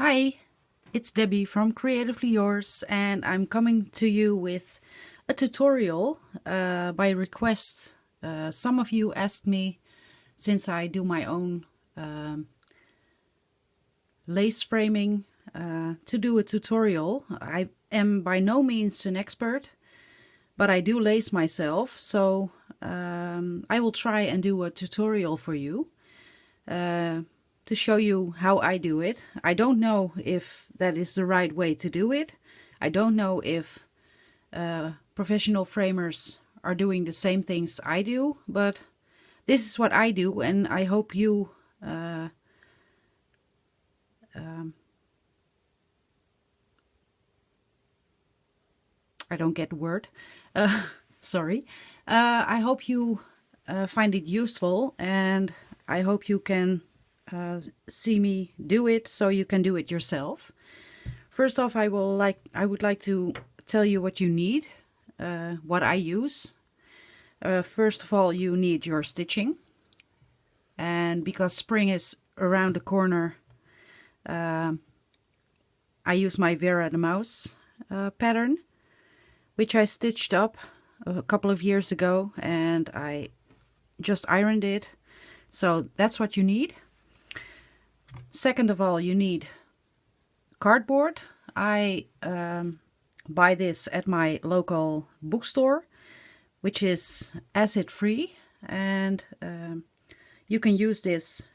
Hi, it's Debbie from Creatively Yours, and I'm coming to you with a tutorial by request. Some of you asked me, since I do my own lace framing, to do a tutorial. I am by no means an expert, but I do lace myself, so I will try and do a tutorial for you. To show you how I do it. I don't know if that is the right way to do it. I don't know if professional framers are doing the same things I do, but this is what I do, and I hope you I don't get the word. Sorry. I hope you find it useful, and I hope you can see me do it so you can do it yourself. First off, I would like to tell you what you need, what I use. First of all, you need your stitching, and because spring is around the corner, I use my Vera the Mouse pattern, which I stitched up a couple of years ago, and I just ironed it. So that's what you need. Second of all, you need cardboard. I buy this at my local bookstore, which is acid free, and you can use this.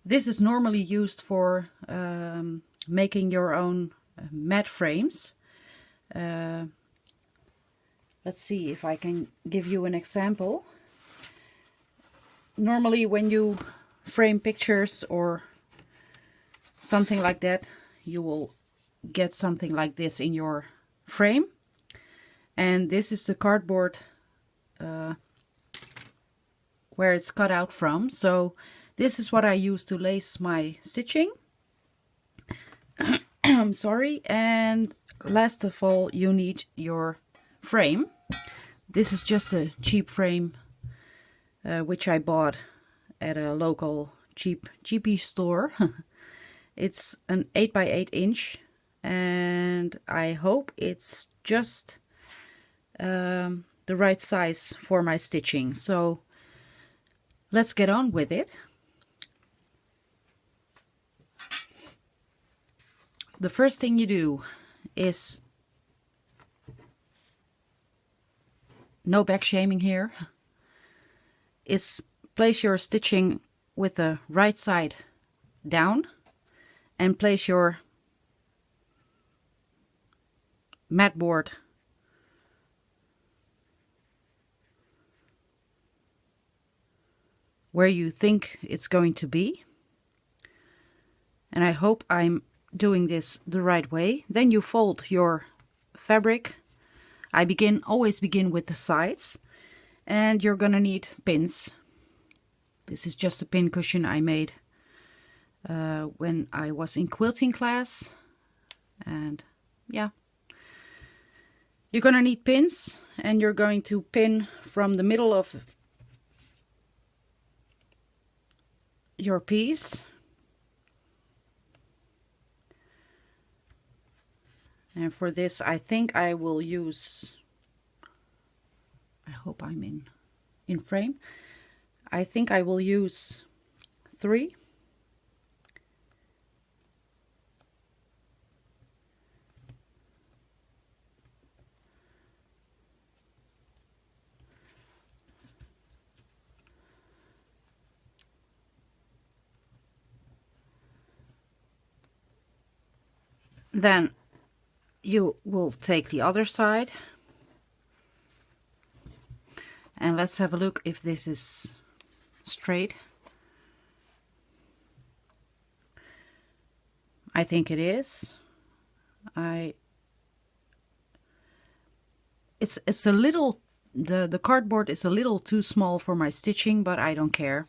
This is normally used for making your own mat frames. Let's see if I can give you an example. Normally when you frame pictures or something like that, you will get something like this in your frame, and this is the cardboard where it's cut out from. So this is what I use to lace my stitching. I'm sorry. And last of all, you need your frame. This is just a cheap frame which I bought at a local cheapy store. It's an 8x8 inch, and I hope it's just the right size for my stitching. So let's get on with it. The first thing you do is, no back shaming here, is place your stitching with the right side down and place your mat board where you think it's going to be. And I hope I'm doing this the right way. Then you fold your fabric. I always begin with the sides, and you're gonna need pins. This is just a pin cushion I made when I was in quilting class, and yeah, you're gonna need pins, and you're going to pin from the middle of your piece. And for this, I think I will use, I hope I'm in frame. I think I will use 3. Then you will take the other side, and let's have a look if this is straight. I think it is. It's a little, the cardboard is a little too small for my stitching, but I don't care.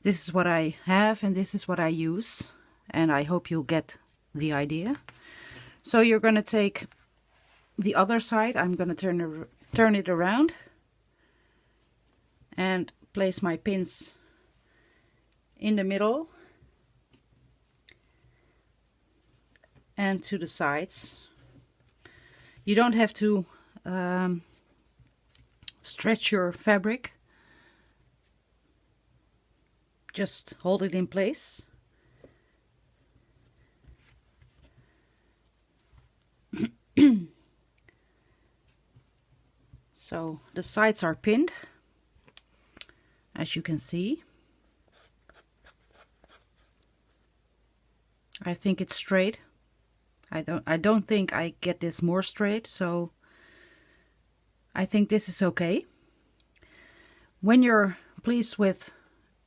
This is what I have, and this is what I use, and I hope you'll get the idea. So you're going to take the other side. I'm going to turn it around and place my pins in the middle and to the sides. You don't have to stretch your fabric. Just hold it in place. So the sides are pinned, as you can see. I think it's straight. I don't think I get this more straight, so I think this is okay. When you're pleased with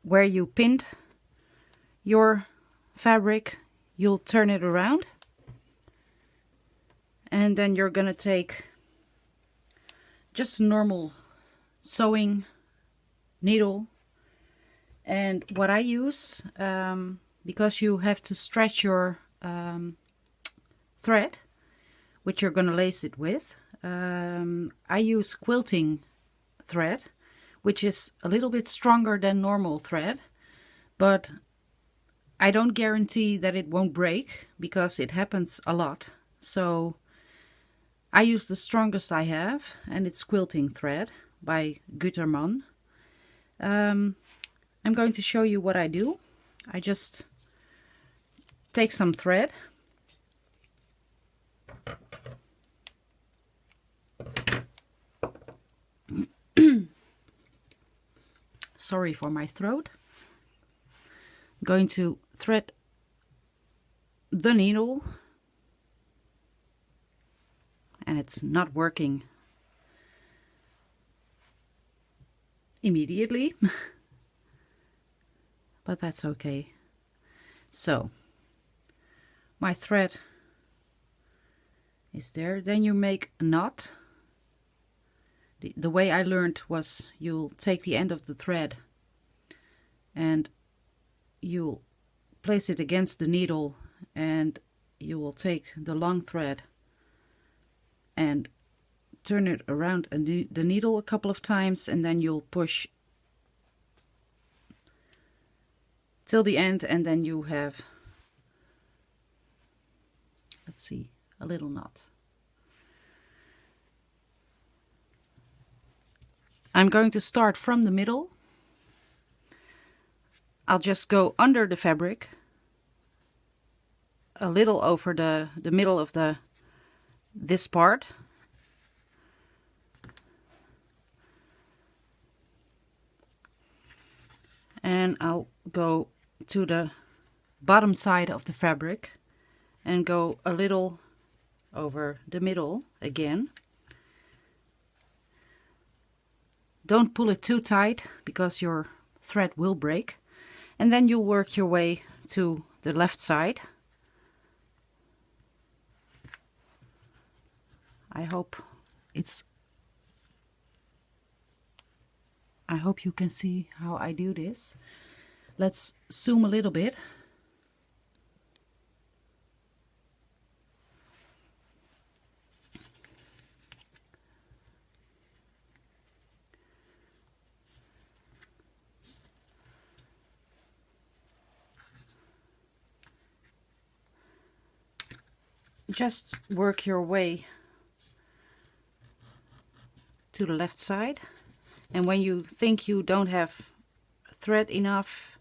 where you pinned your fabric, you'll turn it around, and then you're gonna take just a normal sewing needle. And what I use, because you have to stretch your thread, which you're gonna lace it with, I use quilting thread, which is a little bit stronger than normal thread, but I don't guarantee that it won't break, because it happens a lot. So I use the strongest I have, and it's quilting thread by Gutermann. I'm going to show you what I do. I just take some thread, sorry for my throat. I'm going to thread the needle, and it's not working immediately, but that's okay. So my thread is there. Then you make a knot. The way I learned was you'll take the end of the thread and you'll place it against the needle, and you will take the long thread and turn it around the needle a couple of times, and then you'll push till the end, and then you have, let's see, a little knot. I'm going to start from the middle. I'll just go under the fabric, a little over the middle of this part. And I'll go to the bottom side of the fabric and go a little over the middle again. Don't pull it too tight, because your thread will break. And then you'll work your way to the left side. I hope you can see how I do this. Let's zoom a little bit. Just work your way to the left side, and when you think you don't have thread enough,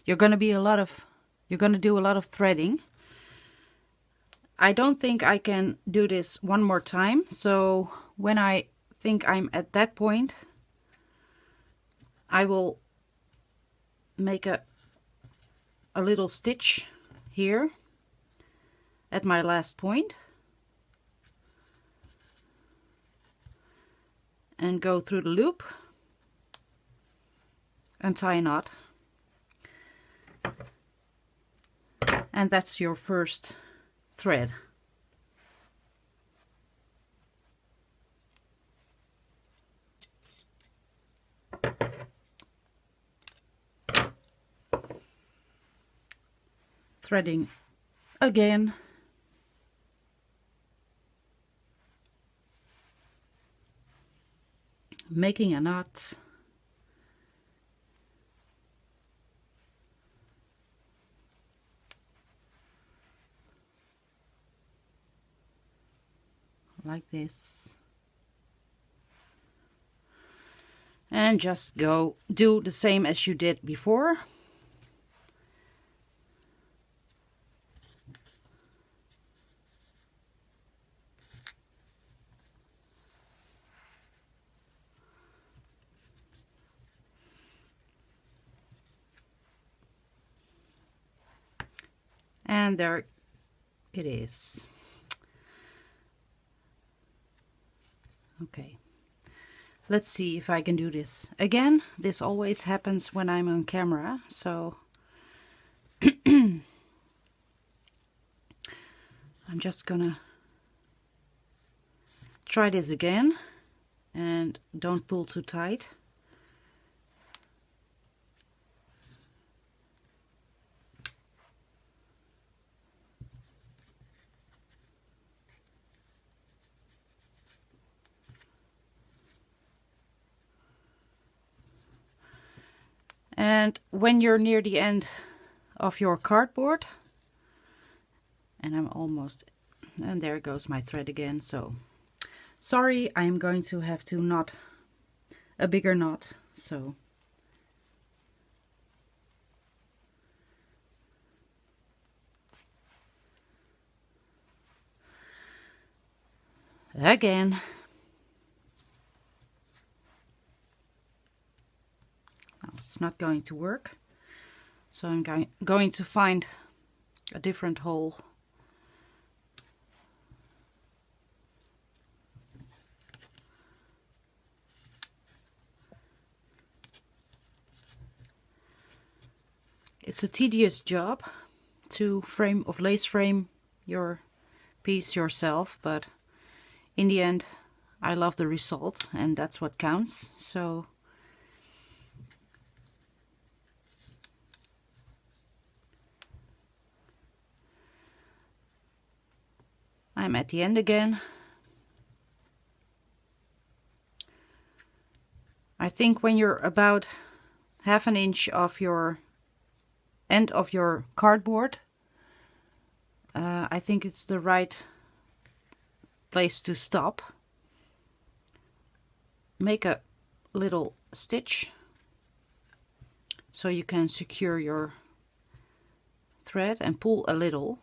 you're going to do a lot of threading. I don't think I can do this one more time, so when I think I'm at that point, I will make a little stitch here at my last point and go through the loop and tie a knot. And that's your first thread. Threading again. Making a knot. like this. And just do the same as you did before. And there it is. Okay, let's see if I can do this again. This always happens when I'm on camera, so I'm just gonna try this again, and don't pull too tight. And when you're near the end of your cardboard, and I'm almost, and there goes my thread again, so sorry, I'm going to have to knot a bigger knot, so again. No, it's not going to work, so I'm going to find a different hole. It's a tedious job to lace frame your piece yourself, but in the end I love the result, and that's what counts. So I'm at the end again. I think when you're about 1/2 inch off your end of your cardboard, I think it's the right place to stop. Make a little stitch so you can secure your thread, and pull a little,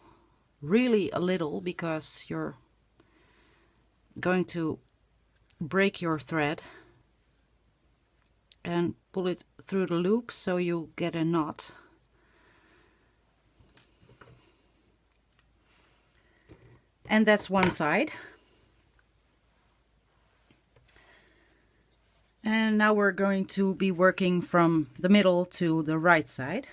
really a little, because you're going to break your thread, and pull it through the loop so you get a knot. And that's one side. And now we're going to be working from the middle to the right side.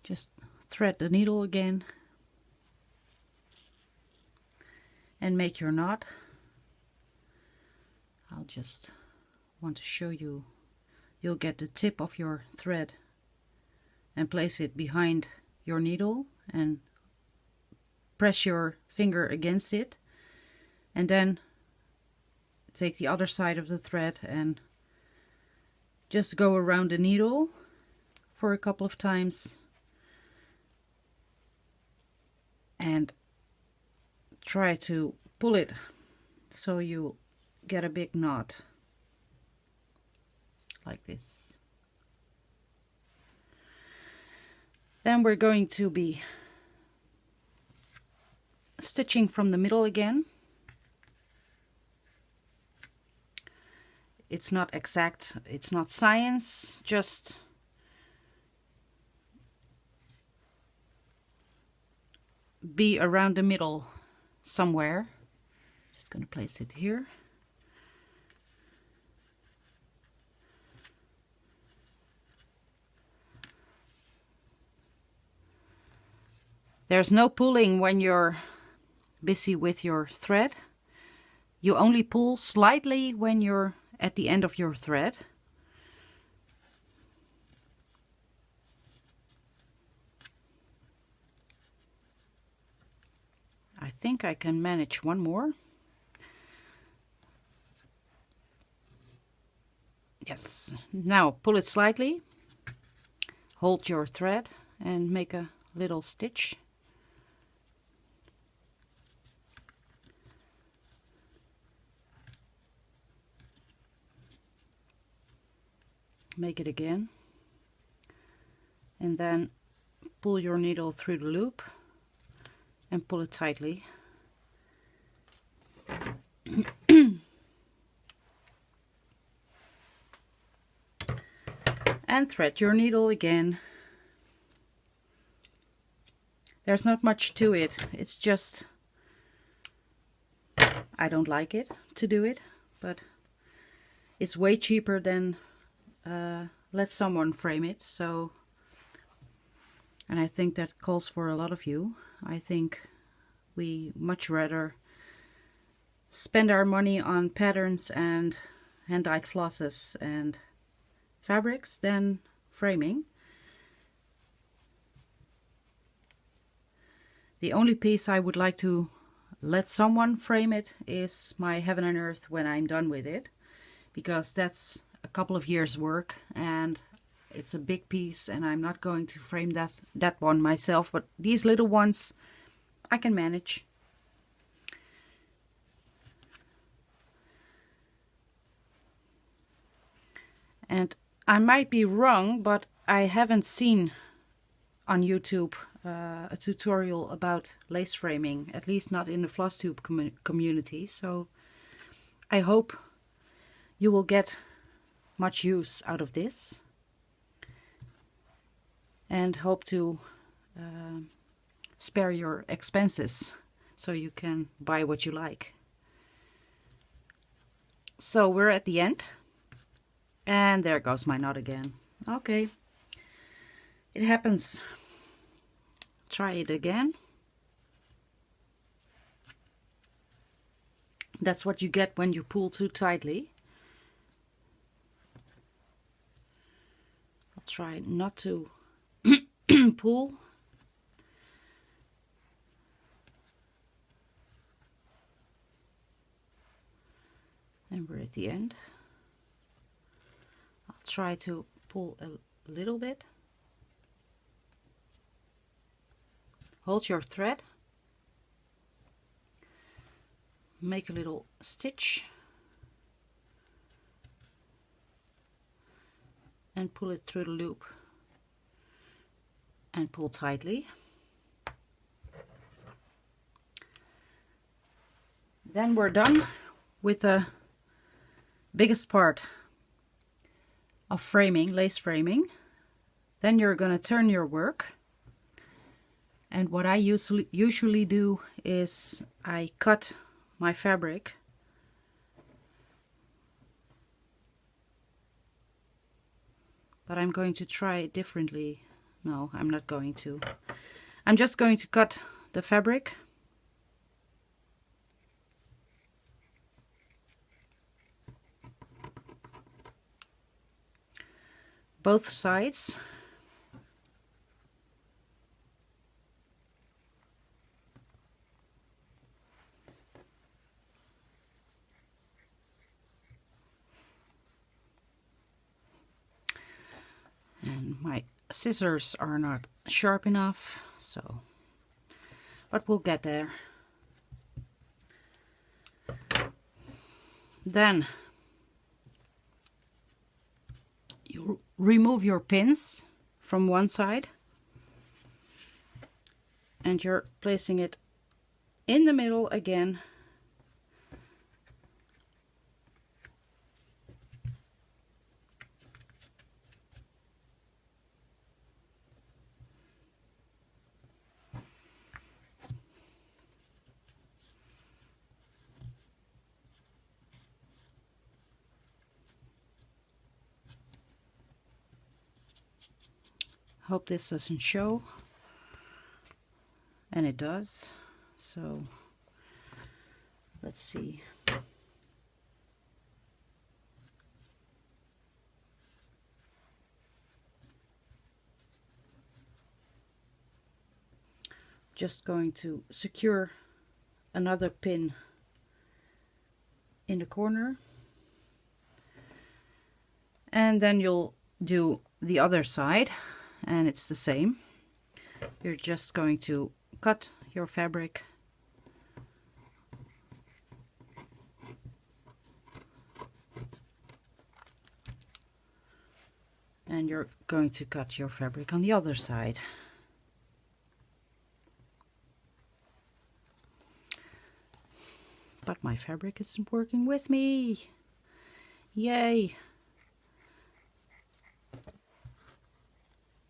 Just thread the needle again and make your knot. I'll just want to show you. You'll get the tip of your thread and place it behind your needle and press your finger against it, and then take the other side of the thread and just go around the needle for a couple of times and try to pull it so you get a big knot like this. Then we're going to be stitching from the middle again. It's not exact, it's not science, just be around the middle somewhere. Just going to place it here. There's no pulling when you're busy with your thread. You only pull slightly when you're at the end of your thread. think I can manage one more. Yes, now pull it slightly, hold your thread and make a little stitch. Make it again, and then pull your needle through the loop and pull it tightly. And thread your needle again. There's not much to it, it's just I don't like it to do it, but it's way cheaper than let someone frame it. So, and I think that calls for a lot of you. I think we much rather spend our money on patterns and hand-dyed flosses and fabrics than framing. The only piece I would like to let someone frame it is my Heaven and Earth when I'm done with it, because that's a couple of years work and it's a big piece, and I'm not going to frame that one myself, but these little ones I can manage. And I might be wrong, but I haven't seen on YouTube a tutorial about lace framing, at least not in the Flosstube community. So I hope you will get much use out of this, and hope to spare your expenses so you can buy what you like. So we're at the end, and there goes my knot again. Okay, it happens. Try it again. That's what you get when you pull too tightly. I'll try not to pull. And we're at the end. I'll try to pull a little bit. Hold your thread. Make a little stitch. And pull it through the loop. And pull tightly. Then we're done with the biggest part of framing, lace framing. Then you're going to turn your work. And what I usually do is I cut my fabric but I'm going to try it differently. No, I'm not going to. I'm just going to cut the fabric. Both sides. And my scissors are not sharp enough, so, but we'll get there. Then you remove your pins from one side and you're placing it in the middle again. Hope this doesn't show, and it does. So let's see. Just going to secure another pin in the corner. And then you'll do the other side, and it's the same. You're just going to cut your fabric and you're going to cut your fabric on the other side. But my fabric isn't working with me. Yay!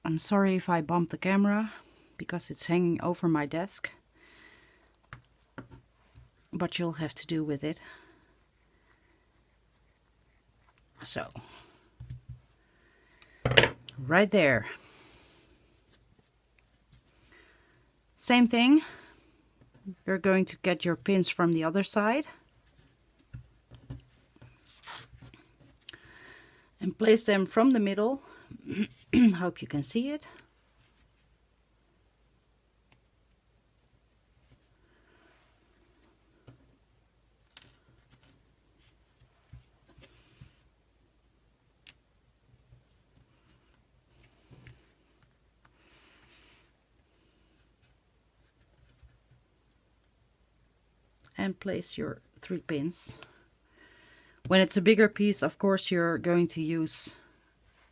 I'm sorry if I bumped the camera because it's hanging over my desk, but you'll have to do with it. So, right there. Same thing. You're going to get your pins from the other side and place them from the middle. Hope you can see it. And place your 3 pins. When it's a bigger piece, of course, you're going to use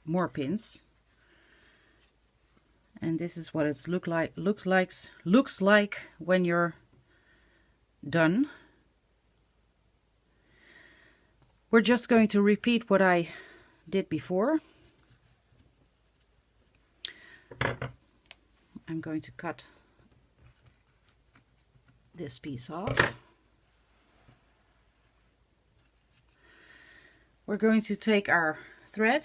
more pins. And this is what it looks like when you're done. We're just going to repeat what I did before. I'm going to cut this piece off. We're going to take our thread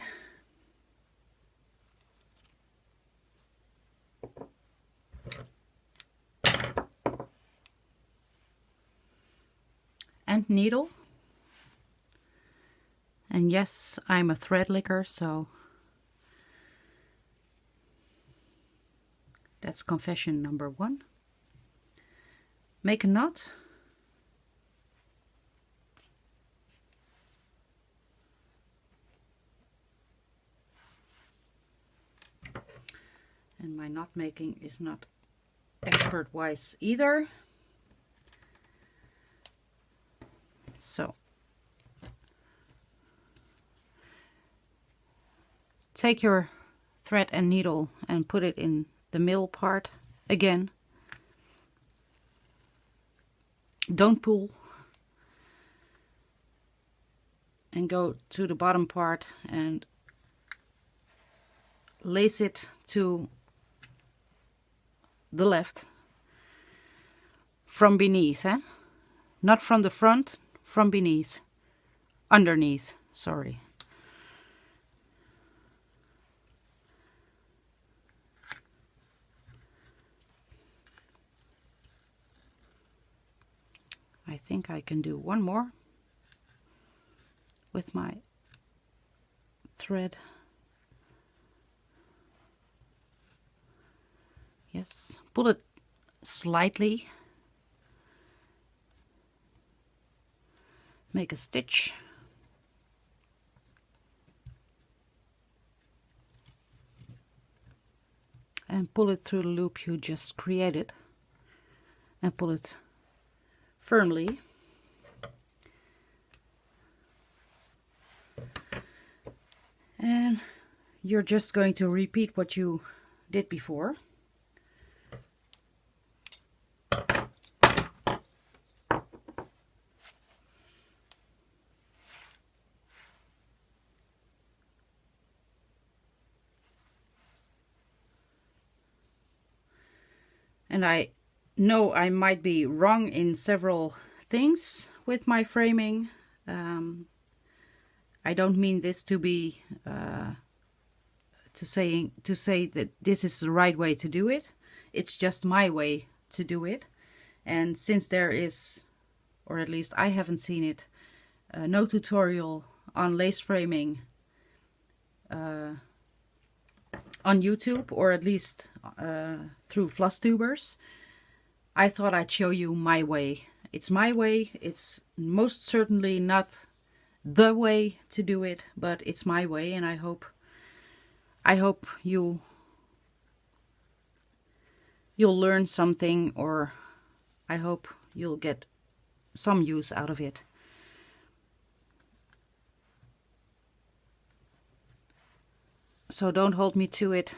and needle, and yes, I'm a thread licker, so that's confession number 1. Make a knot. And my knot making is not expert wise either. So take your thread and needle and put it in the middle part again. Don't pull. And go to the bottom part and lace it to the left from beneath, not from the front, from beneath, underneath, sorry. I think I can do one more with my thread. Yes, pull it slightly, make a stitch, and pull it through the loop you just created, and pull it firmly. And you're just going to repeat what you did before. And I know I might be wrong in several things with my framing. I don't mean this to be to say that this is the right way to do it. It's just my way to do it. And since there is, or at least I haven't seen it, no tutorial on lace framing on YouTube, or at least through Flosstubers, I thought I'd show you my way It's my way. It's most certainly not the way to do it, but it's my way, and I hope you'll learn something, or I hope you'll get some use out of it. So don't hold me to it.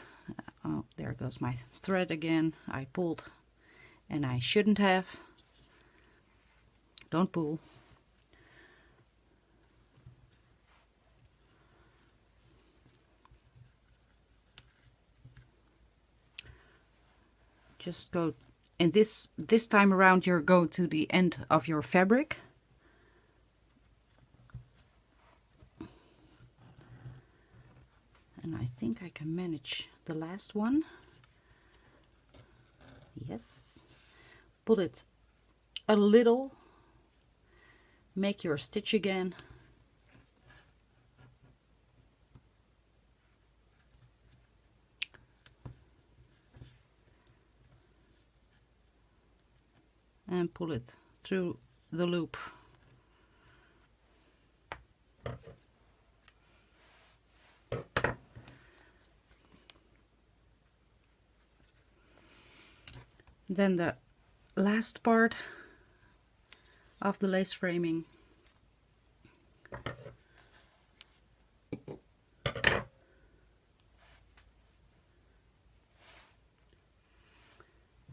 Oh, there goes my thread again. I pulled and I shouldn't have. Don't pull. Just go, and this time around you're going to the end of your fabric. And I think I can manage the last one. Yes. Pull it a little. Make your stitch again. And pull it through the loop. Then the last part of the lace framing.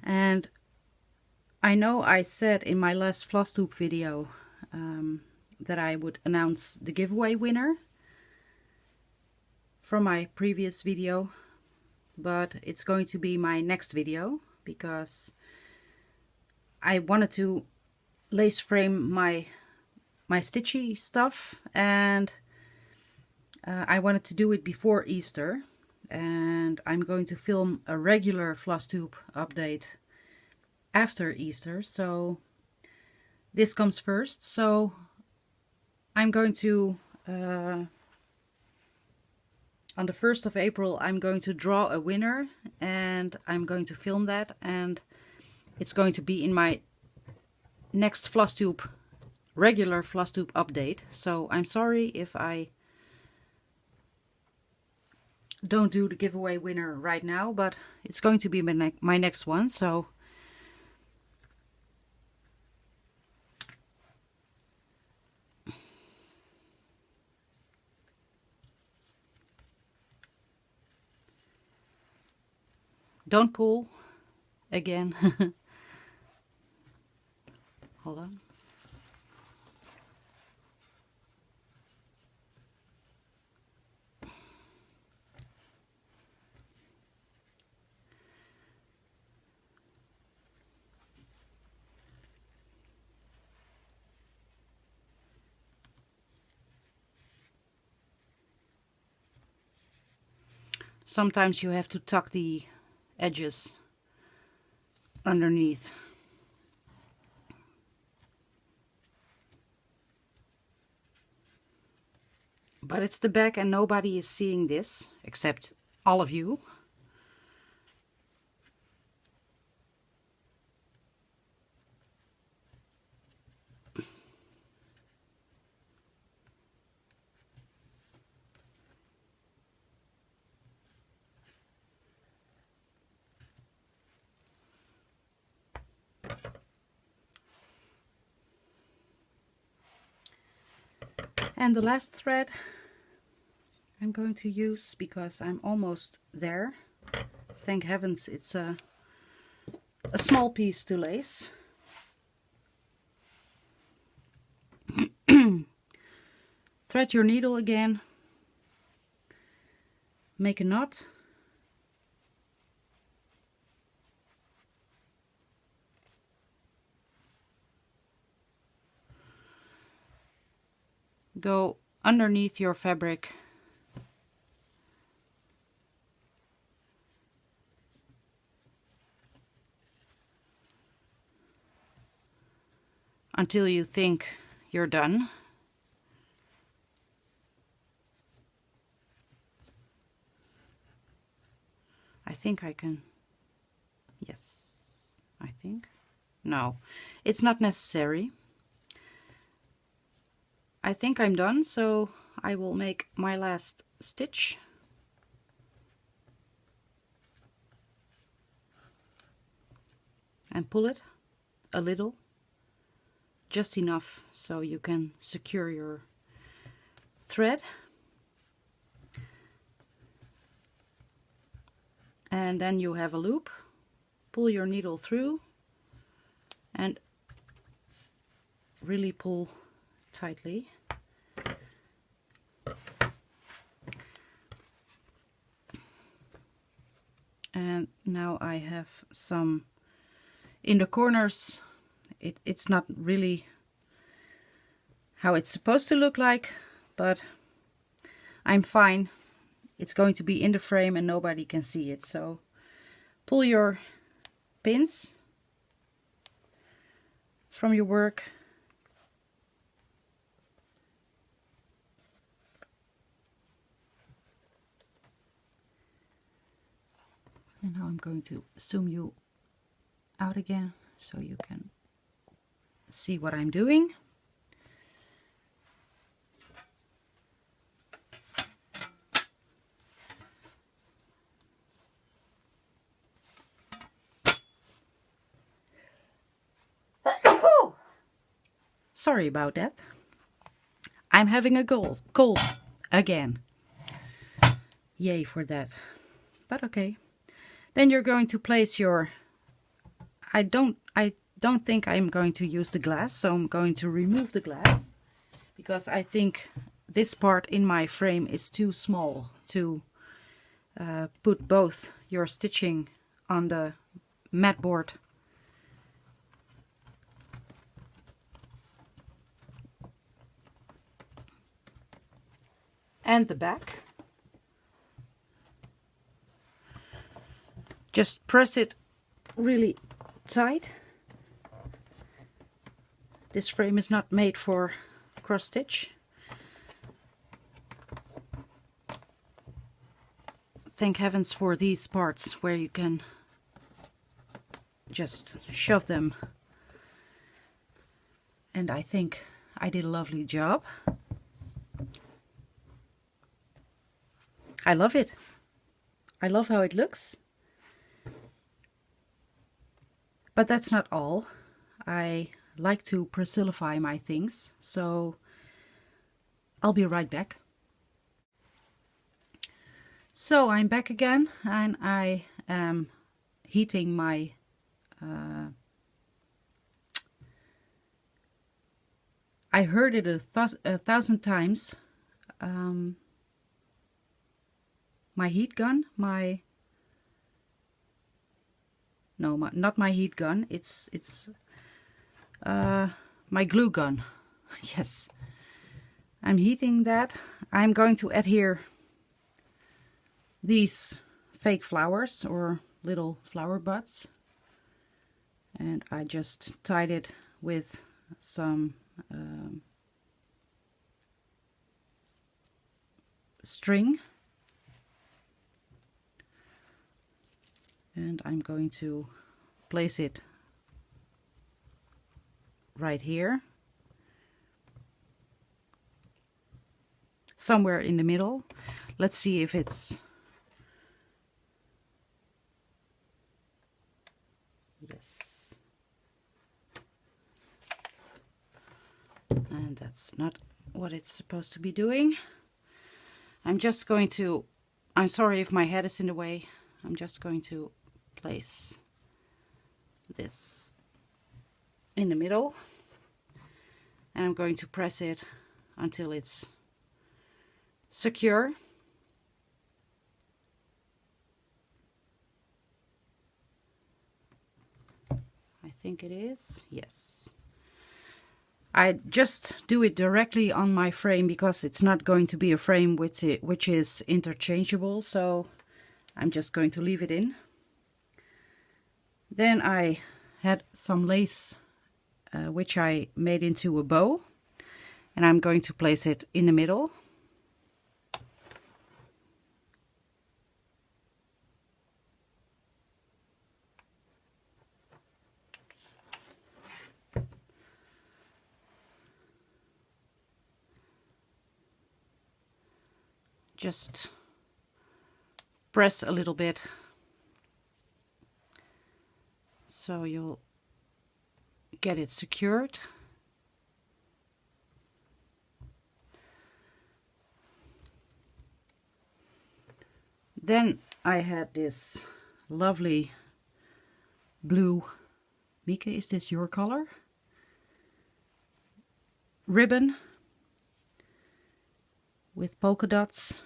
And I know I said in my last Flosstube video that I would announce the giveaway winner from my previous video, but it's going to be my next video because I wanted to lace frame my stitchy stuff, and I wanted to do it before Easter, and I'm going to film a regular Flosstube update after Easter, so this comes first. So I'm going to on the 1st of April I'm going to draw a winner, and I'm going to film that, and it's going to be in my next Flosstube, regular Flosstube update. So I'm sorry if I don't do the giveaway winner right now, but it's going to be my next one. So don't pull again. Hold on. Sometimes you have to tuck the edges underneath. But it's the back and nobody is seeing this except all of you. And the last thread I'm going to use, because I'm almost there. Thank heavens it's a small piece to lace. Thread your needle again. Make a knot. Go underneath your fabric. Until you think you're done. I think I can, yes, I think. No, it's not necessary. I think I'm done, so I will make my last stitch. And pull it a little, just enough so you can secure your thread. And then you have a loop. Pull your needle through and really pull tightly. And now I have some in the corners. It's not really how it's supposed to look like, but I'm fine. It's going to be in the frame and nobody can see it. So pull your pins from your work. And now I'm going to zoom you out again so you can see what I'm doing. Sorry about that. I'm having a cold again. Yay for that. But okay. Then you're going to place your... I don't think I'm going to use the glass, so I'm going to remove the glass because I think this part in my frame is too small to put both your stitching on the mat board and the back. Just press it really tight. This frame is not made for cross stitch. Thank heavens for these parts where you can just shove them. And I think I did a lovely job. I love it. I love how it looks. But that's not all. I like to Priscillafy my things, so I'll be right back. So I'm back again, and I am heating my I heard it a thousand times. My heat gun, not my heat gun. It's my glue gun. Yes, I'm heating that. I'm going to adhere these fake flowers or little flower buds, and I just tied it with some string, and I'm going to place it right here, somewhere in the middle. Let's see if it's... Yes. And that's not what it's supposed to be doing. I'm just going to... I'm sorry if my head is in the way. I'm just going to place this in the middle, and I'm going to press it until it's secure. I think it is. Yes. I just do it directly on my frame because it's not going to be a frame which is interchangeable, so I'm just going to leave it in. Then I had some lace which I made into a bow, and I'm going to place it in the middle. just press a little bit so you'll get it secured. Then I had this lovely blue, Mieke, is this your color? Ribbon with polka dots,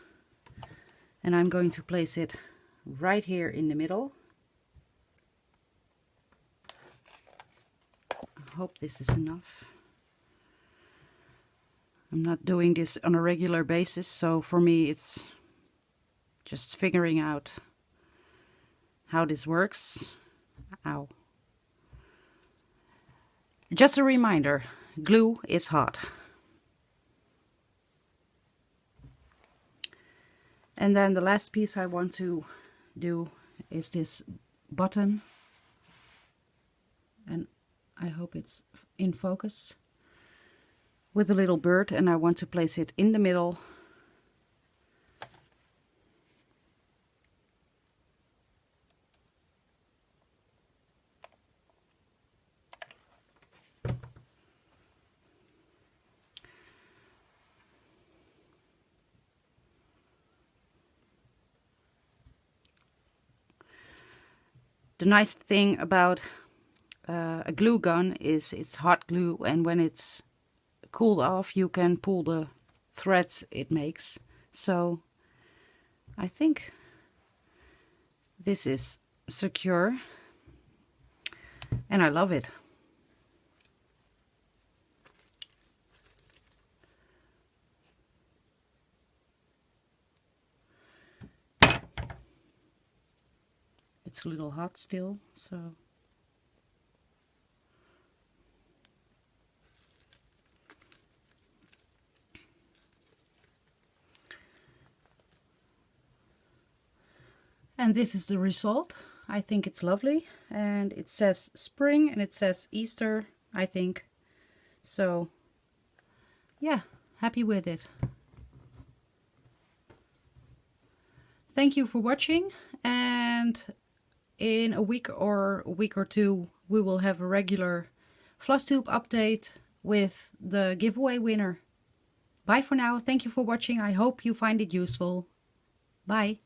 and I'm going to place it right here in the middle. I hope this is enough. I'm not doing this on a regular basis, so for me it's just figuring out how this works. Ow. Just a reminder, glue is hot. And then the last piece I want to do is this button. And I hope it's in focus. With a little bird, and I want to place it in the middle. The nice thing about a glue gun is it's hot glue, and when it's cooled off you can pull the threads it makes. So I think this is secure and I love it. It's a little hot still, so and this is the result. I think it's lovely, and it says spring and it says Easter, I think. So yeah, happy with it. Thank you for watching, and in a week or two we will have a regular Flosstube update with the giveaway winner. Bye for now. Thank you for watching. I hope you find it useful. Bye.